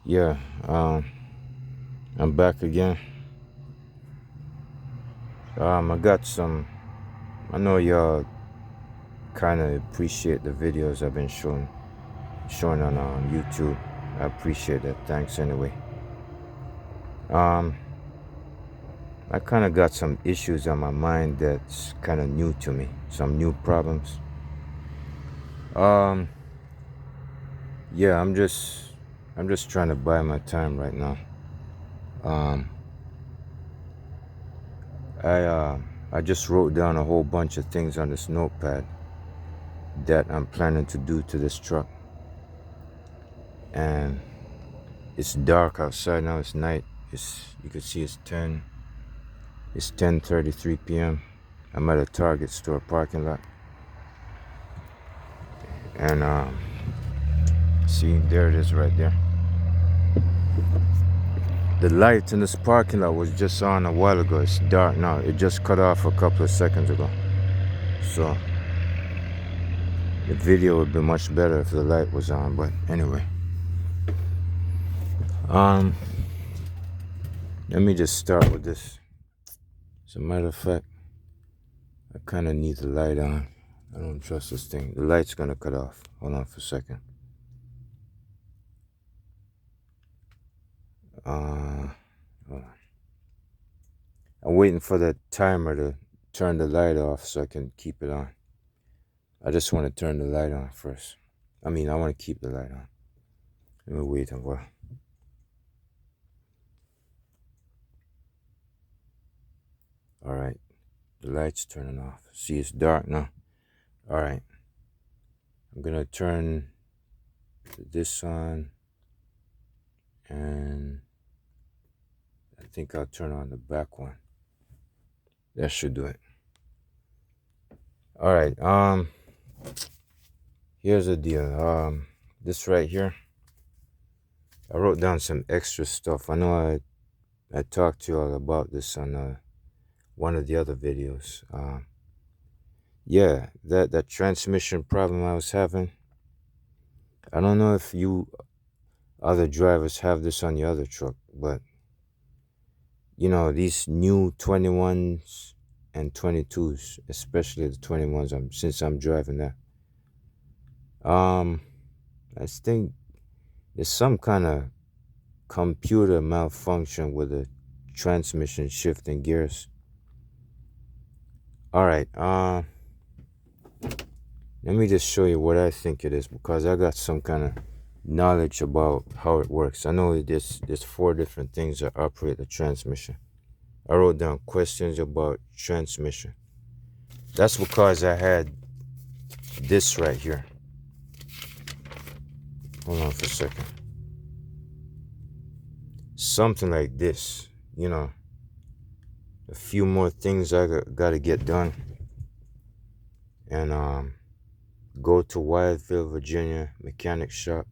Yeah, I'm back again. I got some. I know y'all kind of appreciate the videos I've been showing on YouTube. I appreciate that. Thanks anyway. Um, I kind of got some issues on my mind that's kind of new to me. Some new problems. Um, yeah, I'm just trying to buy my time right now. Um, I uh, I just wrote down a whole bunch of things on this notepad that I'm planning to do to this truck, and it's dark outside now. It's night. You can see it's 10:33 p.m. I'm at a Target store parking lot, and see, there it is right there. The light in this parking lot was just on a while ago. It's dark now. It just cut off a couple of seconds ago. So the video would be much better if the light was on. But anyway, um, let me just start with this. As a matter of fact, I kind of need the light on. I don't trust this thing. The light's gonna cut off. Hold on for a second. Hold on. I'm waiting for the timer to turn the light off so I can keep it on. I just want to turn the light on first. I want to keep the light on. Let me wait a while. All right, the light's turning off. See, it's dark now. All right, I'm gonna turn this on, and I think I'll turn on the back one. That should do it. All right. Here's the deal. This right here, I wrote down some extra stuff. I know I talked to you all about this on one of the other videos. Yeah, that transmission problem I was having. I don't know if you other drivers have this on your other truck, but these new 21s and 22s, especially the 21s. Since I'm driving that, I think there's some kind of computer malfunction with the transmission shifting gears. All right. Let me just show you what I think it is, because I got some kind of knowledge about how it works. I know there's four different things that operate the transmission. I wrote down questions about transmission. That's because I had this right here. Hold on for a second. Something like this, a few more things I got to get done, and go to Wyethville, Virginia mechanic shop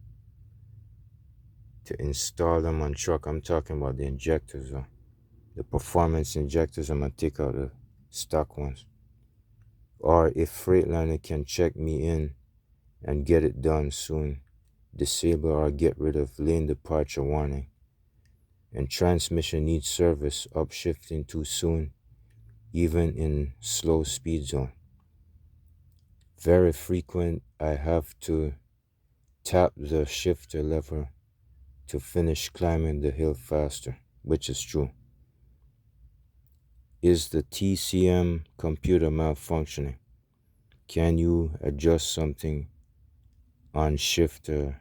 to install them on truck. I'm talking about the injectors, the performance injectors. I'm gonna take out the stock ones. Or if Freightliner can check me in and get it done soon, disable or get rid of lane departure warning. And transmission needs service, upshifting too soon, even in slow speed zone. Very frequent, I have to tap the shifter lever to finish climbing the hill faster, which is true. Is the TCM computer malfunctioning? Can you adjust something on shifter?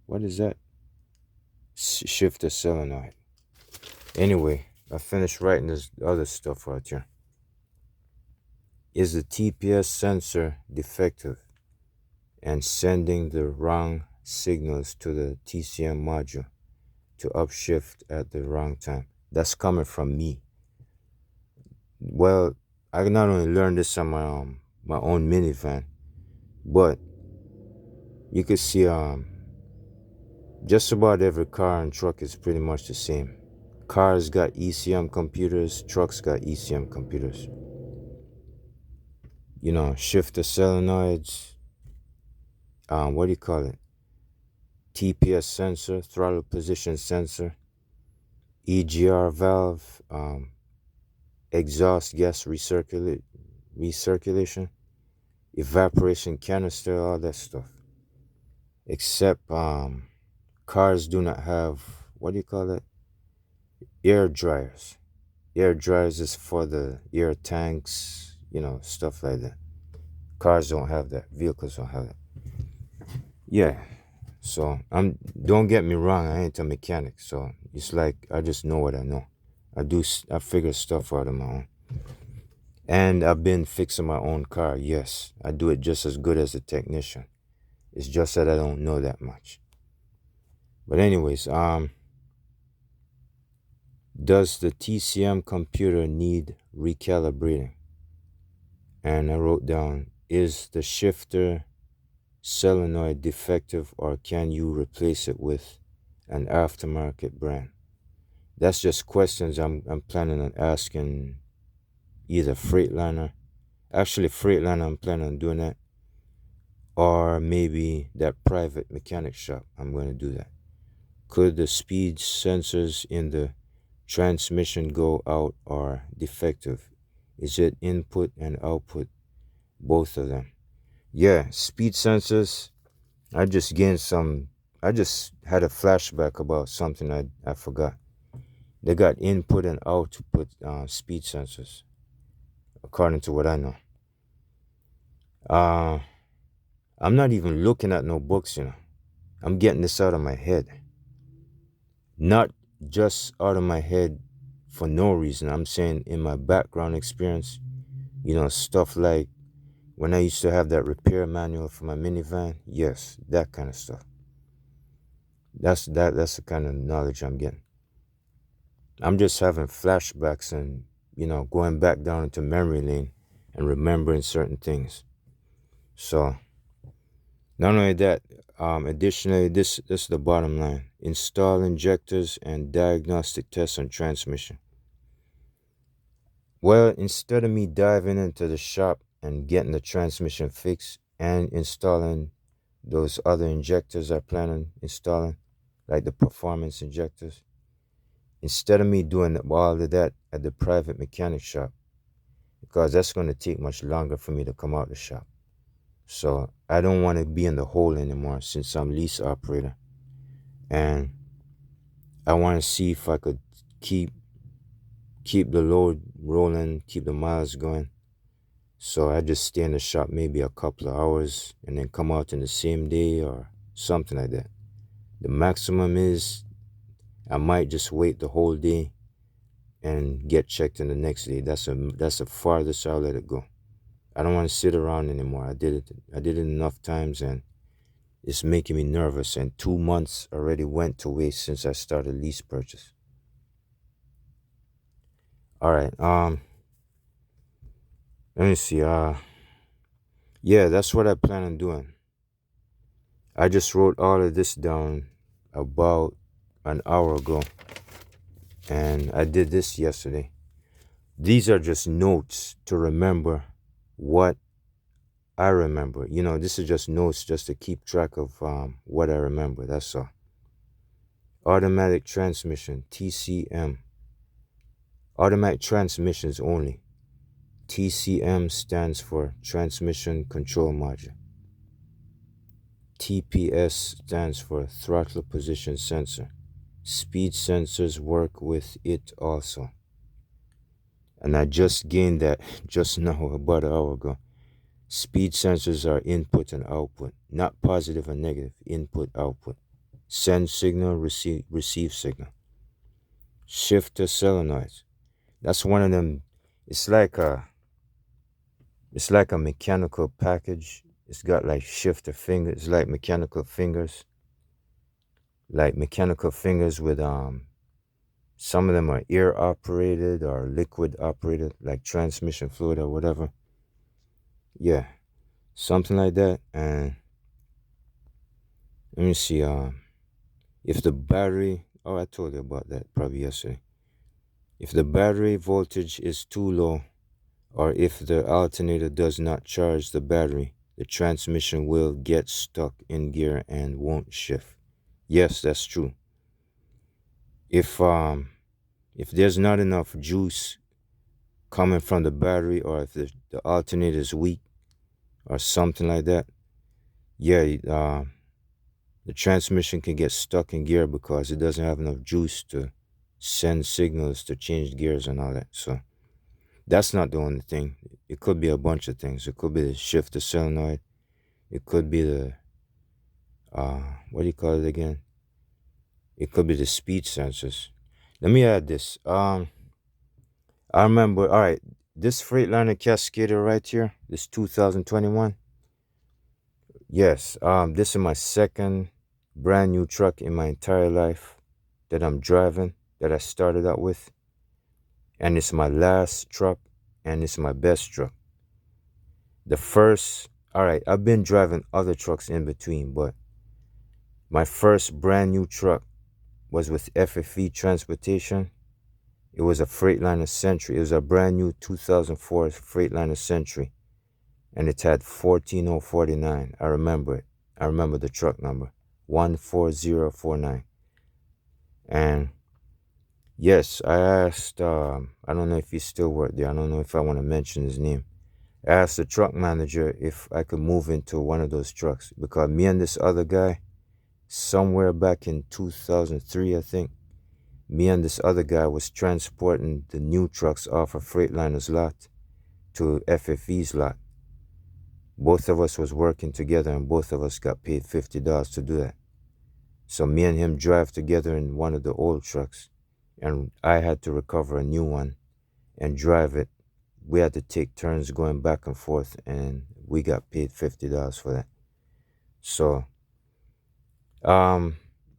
What is that? Shifter solenoid. Anyway, I finished writing this other stuff right here. Is the TPS sensor defective and sending the wrong signals to the TCM module to upshift at the wrong time? That's coming from me. Well, I not only learned this on my own minivan, but you could see just about every car and truck is pretty much the same. Cars got ECM computers, trucks got ECM computers. Shifter solenoids, what do you call it? TPS sensor, throttle position sensor, EGR valve, exhaust gas recirculation, evaporation canister, all that stuff. Except cars do not have, what do you call it? Air dryers. Air dryers is for the air tanks, stuff like that. Cars don't have that. Vehicles don't have that. Yeah. So don't get me wrong, I ain't a mechanic. So it's like I just know what I know. I figure stuff out on my own. And I've been fixing my own car. Yes, I do it just as good as a technician. It's just that I don't know that much. But anyways, does the TCM computer need recalibrating? And I wrote down, is the shifter solenoid defective, or can you replace it with an aftermarket brand? That's just questions I'm planning on asking either Freightliner. Actually, Freightliner, I'm planning on doing that. Or maybe that private mechanic shop. I'm going to do that. Could the speed sensors in the transmission go out or defective? Is it input and output? Both of them. Yeah, speed sensors. I just had a flashback about something I forgot. They got input and output speed sensors, according to what I know. I'm not even looking at no books, I'm getting this out of my head. Not just out of my head for no reason. I'm saying in my background experience, stuff like when I used to have that repair manual for my minivan. Yes, that kind of stuff. That's the kind of knowledge I'm getting. I'm just having flashbacks and, going back down into memory lane and remembering certain things. So, not only that, additionally, this is the bottom line. Install injectors and diagnostic tests on transmission. Well, instead of me diving into the shop and getting the transmission fixed and installing those other injectors I plan on installing, like the performance injectors, instead of me doing all of that at the private mechanic shop, because that's going to take much longer for me to come out the shop. So I don't want to be in the hole anymore since I'm lease operator. And I want to see if I could keep the load rolling, keep the miles going. So I just stay in the shop maybe a couple of hours and then come out in the same day or something like that. The maximum is I might just wait the whole day and get checked in the next day. That's the farthest I'll let it go. I don't want to sit around anymore. I did it enough times and it's making me nervous. And 2 months already went to waste since I started lease purchase. All right. Let me see. Yeah, that's what I plan on doing. I just wrote all of this down about an hour ago, and I did this yesterday. These are just notes to remember what I remember. This is just notes just to keep track of what I remember. That's all. Automatic transmission, TCM. Automatic transmissions only. TCM stands for Transmission Control Module. TPS stands for Throttle Position Sensor. Speed sensors work with it also. And I just gained that just now, about an hour ago. Speed sensors are input and output, not positive and negative, input, output. Send signal, receive signal. Shifter solenoids. That's one of them. It's like a mechanical package. It's got like shifter fingers, like mechanical fingers. Like mechanical fingers with some of them are air operated or liquid operated, like transmission fluid or whatever. Yeah, something like that. And let me see. If the battery, I told you about that probably yesterday. If the battery voltage is too low, or if the alternator does not charge the battery, the transmission will get stuck in gear and won't shift. Yes, that's true. If if there's not enough juice coming from the battery, or if the alternator is weak or something like that, yeah, the transmission can get stuck in gear because it doesn't have enough juice to send signals to change gears and all that. So that's not the only thing. It could be a bunch of things. It could be the shifter solenoid. It could be the what do you call it again? It could be the speed sensors. Let me add this. I remember. All right, this Freightliner Cascadia right here, this 2021. Yes. This is my second brand new truck in my entire life that I'm driving, that I started out with, and it's my last truck, and it's my best truck. The first, all right, I've been driving other trucks in between, but my first brand new truck was with FFE Transportation. It was a Freightliner Century. It was a brand new 2004 Freightliner Century, and it had 14049. I remember it. I remember the truck number, 14049. And yes, I asked, I don't know if he still worked there. I don't know if I want to mention his name. I asked the truck manager if I could move into one of those trucks, because me and this other guy, somewhere back in 2003, I think, me and this other guy was transporting the new trucks off of Freightliner's lot to FFE's lot. Both of us was working together, and both of us got paid $50 to do that. So me and him drive together in one of the old trucks, and I had to recover a new one and drive it. We had to take turns going back and forth, and we got paid $50 for that. So I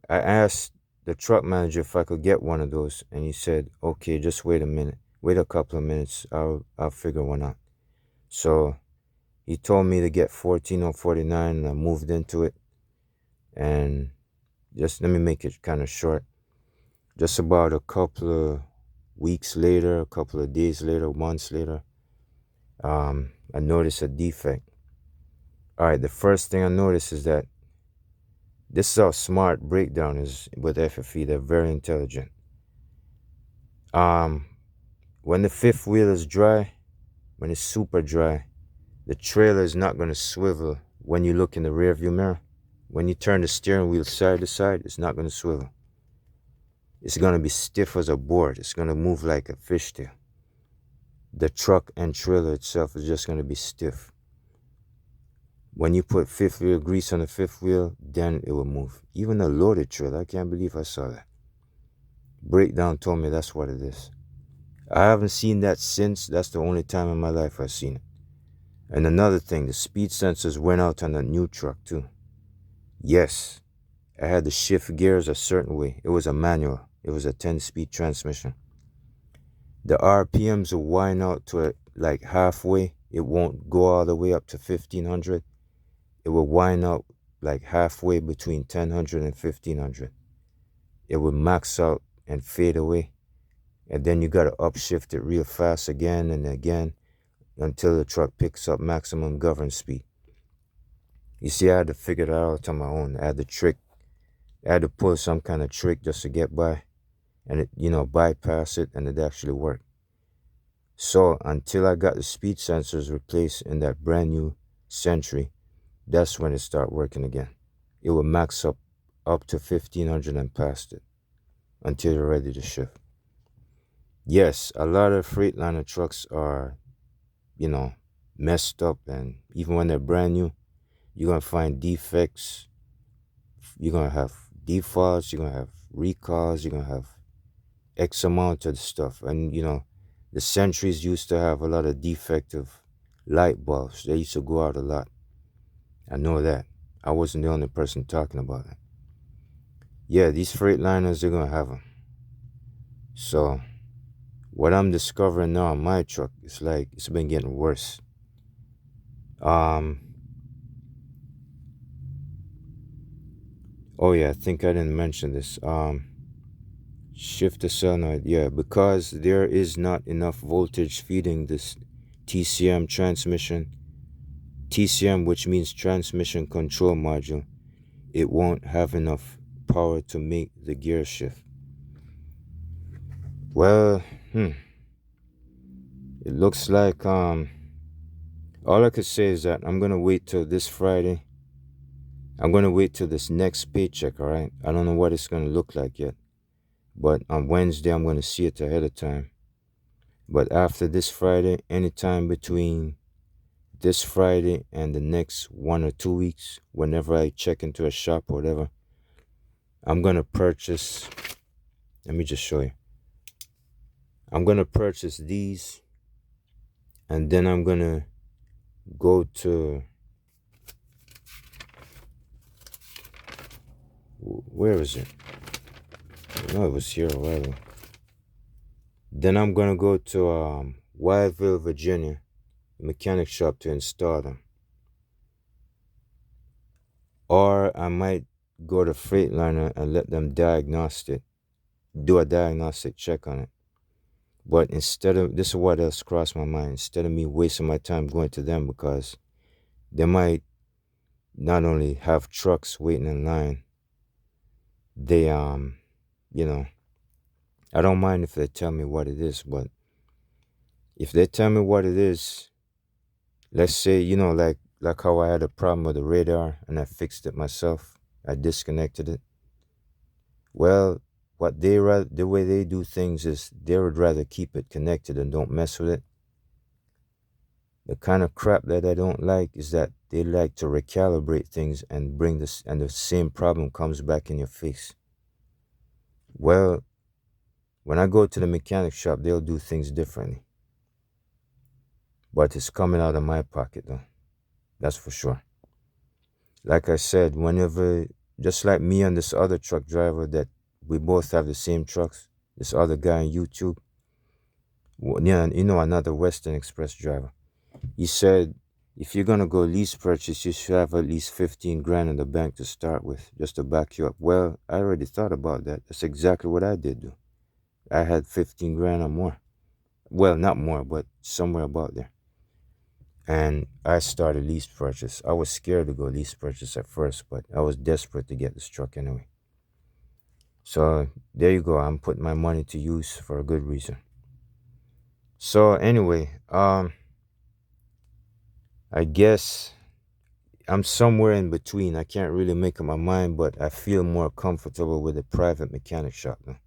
asked the truck manager if I could get one of those, and he said, "Okay, just wait a minute. Wait a couple of minutes. I'll figure one out." So he told me to get 14049, and I moved into it. And just let me make it kind of short. Just about a couple of weeks later, a couple of days later, months later, I noticed a defect. All right, the first thing I noticed is that this is how smart breakdown is with FFE. They're very intelligent. When the fifth wheel is dry, when it's super dry, the trailer is not going to swivel when you look in the rear view mirror. When you turn the steering wheel side to side, it's not going to swivel. It's going to be stiff as a board. It's going to move like a fishtail. The truck and trailer itself is just going to be stiff. When you put fifth wheel grease on the fifth wheel, then it will move. Even a loaded trailer, I can't believe I saw that. Breakdown told me that's what it is. I haven't seen that since. That's the only time in my life I've seen it. And another thing, the speed sensors went out on the new truck too. Yes, I had to shift gears a certain way. It was a manual. It was a 10-speed transmission. The RPMs will wind out to like halfway. It won't go all the way up to 1500. It will wind out like halfway between 1000 and 1500. It will max out and fade away. And then you got to upshift it real fast again and again until the truck picks up maximum governed speed. You see, I had to figure that out on my own. I had to pull some kind of trick just to get by, and it, bypass it, and it actually worked. So until I got the speed sensors replaced in that brand new Century, that's when it started working again. It will max up to 1500 and past it until you're ready to shift. Yes, a lot of Freightliner trucks are, messed up, and even when they're brand new, you're going to find defects. You're going to have defaults. You're going to have recalls. You're going to have X amount of stuff. And, the Centuries used to have a lot of defective light bulbs. They used to go out a lot. I know that. I wasn't the only person talking about it. Yeah, these Freightliners, they're going to have them. So what I'm discovering now on my truck, it's like it's been getting worse. Oh yeah, I think I didn't mention this. Shifter solenoid, yeah, because there is not enough voltage feeding this TCM transmission. TCM, which means transmission control module, it won't have enough power to make the gear shift. Well, it looks like all I could say is that I'm gonna wait till this Friday. I'm gonna wait till this next paycheck, all right? I don't know what it's gonna look like yet, but on Wednesday I'm gonna see it ahead of time. But after this Friday, anytime between this Friday and the next 1 or 2 weeks, whenever I check into a shop or whatever, I'm gonna purchase. Let me just show you. I'm gonna purchase these, and then I'm gonna go to, where is it? No, it was here a while ago. Then I'm gonna go to Wildville, Virginia, mechanic shop to install them. Or I might go to Freightliner and let them do a diagnostic check on it. But instead of, this is what else crossed my mind, instead of me wasting my time going to them, because they might not only have trucks waiting in line, they, you know, I don't mind if they tell me what it is, but if they tell me what it is, let's say, like how I had a problem with the radar and I fixed it myself, I disconnected it. Well, the way they do things is they would rather keep it connected and don't mess with it. The kind of crap that I don't like is that they like to recalibrate things and bring this, and the same problem comes back in your face. Well, when I go to the mechanic shop, they'll do things differently. But it's coming out of my pocket though. That's for sure. Like I said, whenever, just like me and this other truck driver that we both have the same trucks, this other guy on YouTube, yeah, another Western Express driver. He said, if you're gonna go lease purchase, you should have at least 15 grand in the bank to start with, just to back you up. Well, I already thought about that. That's exactly what I did do. I had 15 grand or more. Well, not more, but somewhere about there. And I started lease purchase. I was scared to go lease purchase at first, but I was desperate to get this truck anyway. So there you go. I'm putting my money to use for a good reason. So anyway, I guess I'm somewhere in between. I can't really make up my mind, but I feel more comfortable with a private mechanic shop now,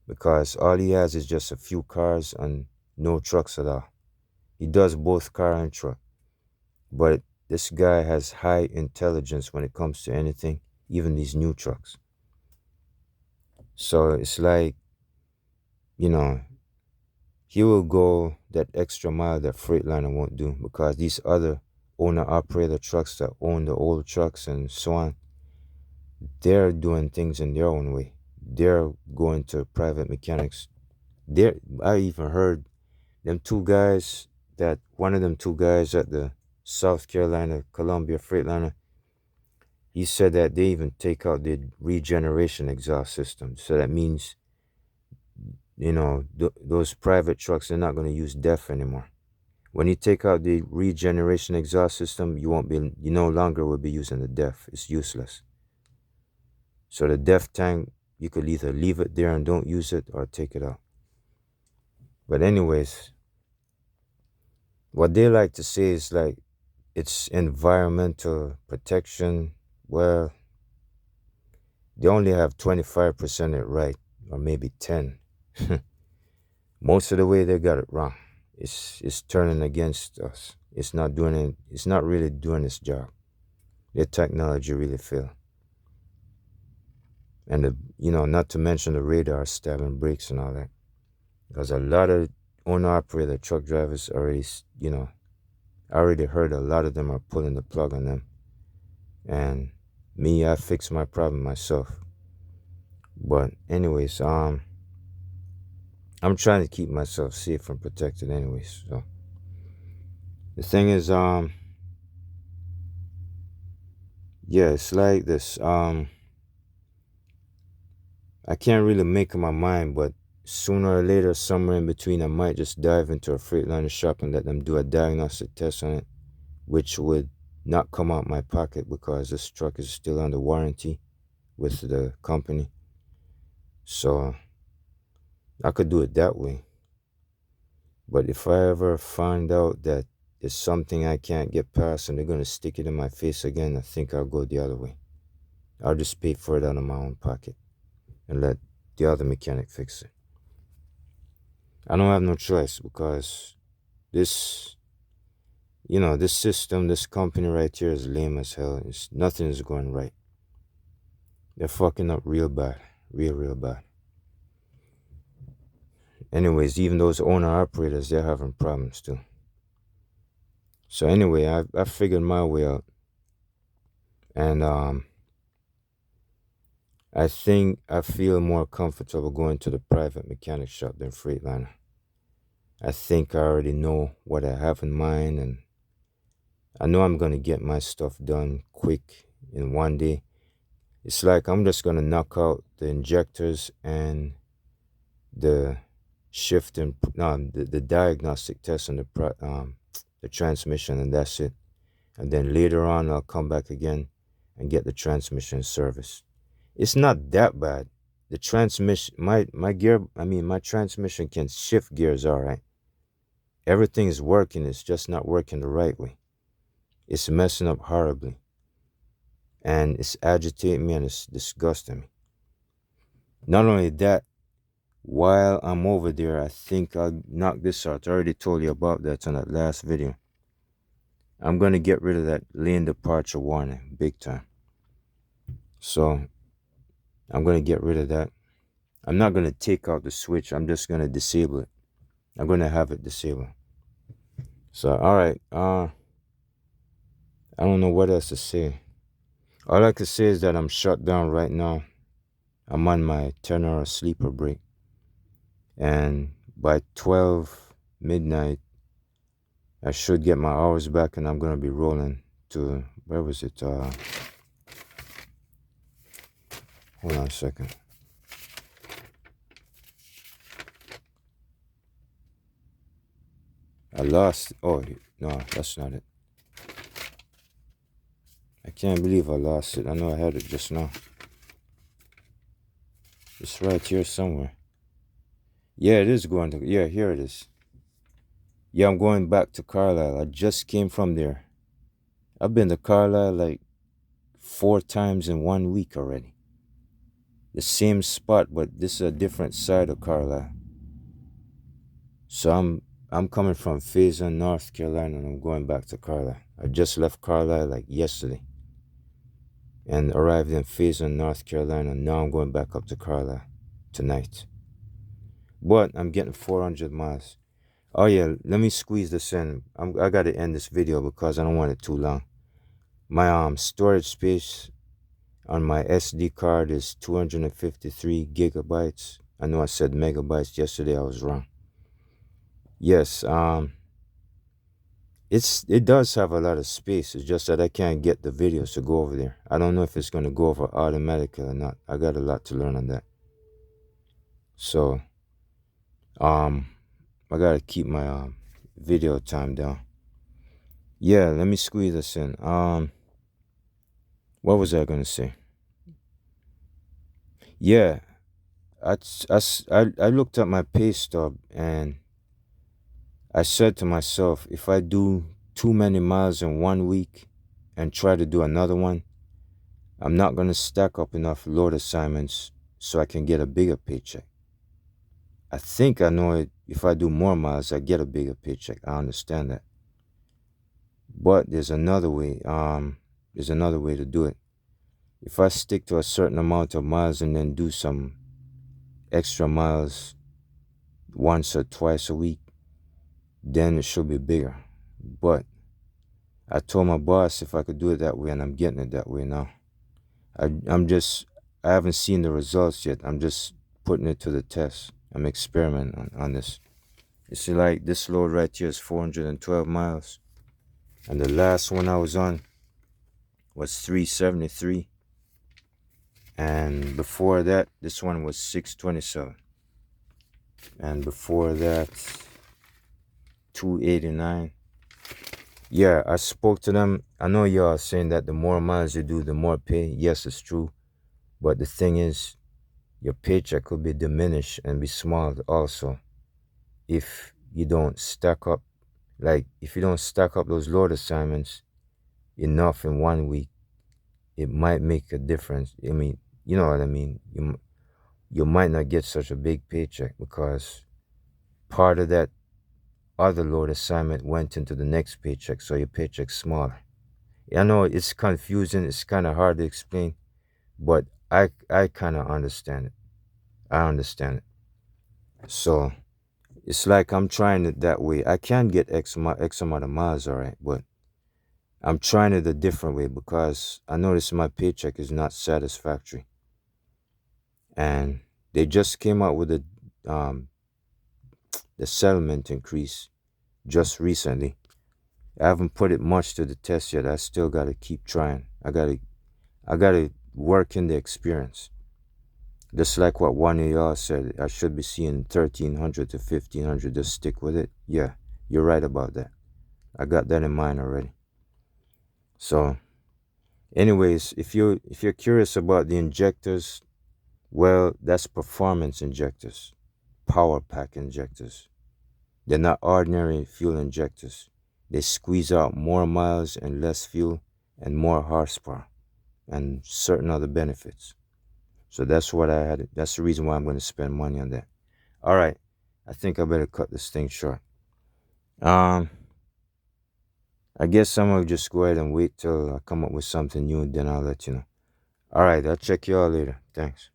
because all he has is just a few cars and no trucks at all. He does both car and truck, but this guy has high intelligence when it comes to anything, even these new trucks. So it's like, he will go that extra mile that Freightliner won't do, because these other owner-operator trucks that own the old trucks and so on, they're doing things in their own way. They're going to private mechanics. I even heard one of them two guys at the South Carolina Columbia Freightliner, he said that they even take out the regeneration exhaust system. So that means, those private trucks, they're not going to use DEF anymore. When you take out the regeneration exhaust system, you no longer will be using the DEF. It's useless. So the DEF tank, you could either leave it there and don't use it, or take it out. But anyways, what they like to say is like, it's environmental protection. Well, they only have 25% it right, or maybe 10. Most of the way they got it wrong. It's turning against us. It's not really doing its job. Their technology really failed. And not to mention the radar stabbing brakes and all that. Because a lot of owner-operator truck drivers already, I already heard a lot of them are pulling the plug on them. And me, I fixed my problem myself. But anyways, I'm trying to keep myself safe and protected anyways. So the thing is, yeah, it's like this. I can't really make up my mind, but sooner or later, somewhere in between, I might just dive into a Freightliner shop and let them do a diagnostic test on it, which would not come out my pocket because this truck is still under warranty. with the company. So I could do it that way. But if I ever find out that it's something I can't get past and they're going to stick it in my face again, I think I'll go the other way. I'll just pay for it out of my own pocket and let the other mechanic fix it. I don't have no choice because this, this system, this company right here is lame as hell. Nothing is going right. They're fucking up real bad. Real bad. Anyways, even those owner-operators, they're having problems too. So anyway, I figured my way out. And I think I feel more comfortable going to the private mechanic shop than Freightliner. I think I already know what I have in mind, and I know I'm going to get my stuff done quick in one day. It's like I'm just going to knock out the injectors and the shifting, the diagnostic test on the transmission, and that's it. And then later on, I'll come back again and get the transmission serviced. It's not that bad. The transmission, my transmission can shift gears all right. Everything is working, it's just not working the right way. It's messing up horribly. And it's agitating me and it's disgusting me. Not only that, while I'm over there, I think I'll knock this out. I already told you about that on that last video. I'm going to get rid of that lane departure warning, big time. So I'm going to get rid of that. I'm not going to take out the switch. I'm just going to disable it. I'm going to have it disabled. So, all right. I don't know what else to say. All I can say is that I'm shut down right now. I'm on my 10-hour sleeper break. And by 12 midnight, I should get my hours back and I'm going to be rolling to, where was it? Hold on a second. I lost, oh, no, that's not it. I can't believe I lost it. I know I had it just now. It's right here somewhere. Yeah, it is going to, yeah, here it is. Yeah, I'm going back to Carlisle. I just came from there. I've been to Carlisle like 4 times in 1 week already. The same spot, but this is a different side of Carlisle. So I'm coming from Faison, North Carolina, and I'm going back to Carlisle. I just left Carlisle like yesterday and arrived in Faison, North Carolina. Now I'm going back up to Carlisle tonight. But I'm getting 400 miles. Oh yeah, let me squeeze this in. I got to end this video because I don't want it too long. My storage space on my SD card is 253 gigabytes. I know I said megabytes yesterday. I was wrong. Yes, it does have a lot of space. It's just that I can't get the videos to go over there. I don't know if it's going to go over automatically or not. I got a lot to learn on that. So, I got to keep my video time down. Yeah, let me squeeze this in. What was I going to say? Yeah, I looked at my pay stub and I said to myself, if I do too many miles in 1 week and try to do another one, I'm not going to stack up enough load assignments so I can get a bigger paycheck. I think I know it. If I do more miles, I get a bigger paycheck. I understand that. But there's another way. There's another way to do it. If I stick to a certain amount of miles and then do some extra miles once or twice a week, then it should be bigger. But I told my boss if I could do it that way, and I'm getting it that way now. I haven't seen the results yet. I'm just putting it to the test. I'm experimenting on this. You see, like this load right here is 412 miles. And the last one I was on was 373. And before that, this one was 627. And before that, 289. Yeah, I spoke to them. I know y'all are saying that the more miles you do, the more pay. Yes, it's true. But the thing is, your paycheck could be diminished and be small also if you don't stack up. Like, if you don't stack up those load assignments enough in 1 week, it might make a difference. I mean, you know what I mean? You might not get such a big paycheck because part of that other load assignment went into the next paycheck, so your paycheck's smaller. I know it's confusing, it's kind of hard to explain, but I kind of understand it. I understand it. So it's like I'm trying it that way. I can get X amount of miles, all right, but I'm trying it a different way because I notice my paycheck is not satisfactory. And they just came out with um, the settlement increase just recently. I haven't put it much to the test yet. I still gotta keep trying. I gotta work in the experience. Just like what one of y'all said, I should be seeing 1,300 to 1,500. Just stick with it. Yeah, you're right about that. I got that in mind already. So, anyways, if you're curious about the injectors, well, that's performance injectors, power pack injectors. They're not ordinary fuel injectors. They squeeze out more miles and less fuel and more horsepower and certain other benefits. So that's what I had. That's the reason why I'm going to spend money on that. All right. I think I better cut this thing short. Um, I guess I'm gonna just go ahead and wait till I come up with something new, and then I'll let you know. All right. I'll check you all later. Thanks.